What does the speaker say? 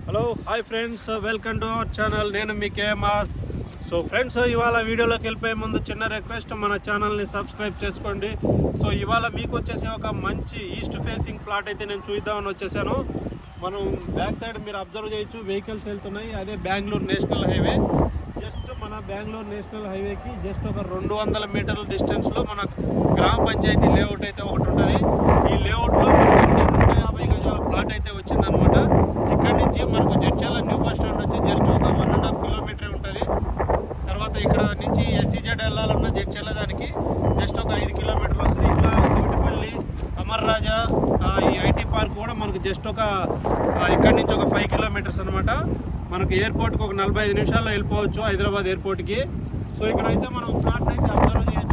Hello hi friends, welcome to our channel. నేను మీ KMR. So friends, ఇవాళ వీడియోలోకి వెళ్ళిపోయే ముందు చిన్న రిక్వెస్ట్, మన ఛానల్ని సబ్స్క్రైబ్ చేసుకోండి. సో ఇవాళ మీకు వచ్చేసి ఒక మంచి ఈస్ట్ ఫేసింగ్ ప్లాట్ అయితే నేను చూద్దామని వచ్చేసాను. మనం బ్యాక్ సైడ్ మీరు అబ్జర్వ్ చేయొచ్చు, వెహికల్స్ వెళ్తున్నాయి. అదే బెంగళూరు నేషనల్ హైవే. జస్ట్ మన బెంగళూరు నేషనల్ హైవేకి జస్ట్ ఒక 200 మీటర్ల డిస్టెన్స్లో మన గ్రామ పంచాయతీ లేఅవుట్ అయితే ఒకటి ఉంటుంది. ఈ లేఅవుట్లో 150 గజాల ప్లాట్ అయితే వచ్చిందనమాట. ఇక్కడ నుంచి మనకు జడ్చర్ల న్యూ బస్ స్టాండ్ వచ్చి జస్ట్ ఒక 1.5 కిలోమీటర్ ఉంటుంది. తర్వాత ఇక్కడ నుంచి ఎస్సీజెడ్ వెళ్ళాలన్న జడ్చర్ల దానికి జస్ట్ ఒక 5 కిలోమీటర్లు వస్తుంది. ఇట్లా కోటిపల్లి, అమర్ రాజా, ఈ ఐటీ పార్క్ కూడా మనకు జస్ట్ ఒక ఇక్కడ నుంచి ఒక 5 కిలోమీటర్స్ అనమాట. మనకు ఎయిర్పోర్ట్కి ఒక 45 నిమిషాల్లో వెళ్ళిపోవచ్చు, హైదరాబాద్ ఎయిర్పోర్ట్కి. సో ఇక్కడైతే మనం ప్లాట్ అయితే అబ్జర్వ్ చేయొచ్చు.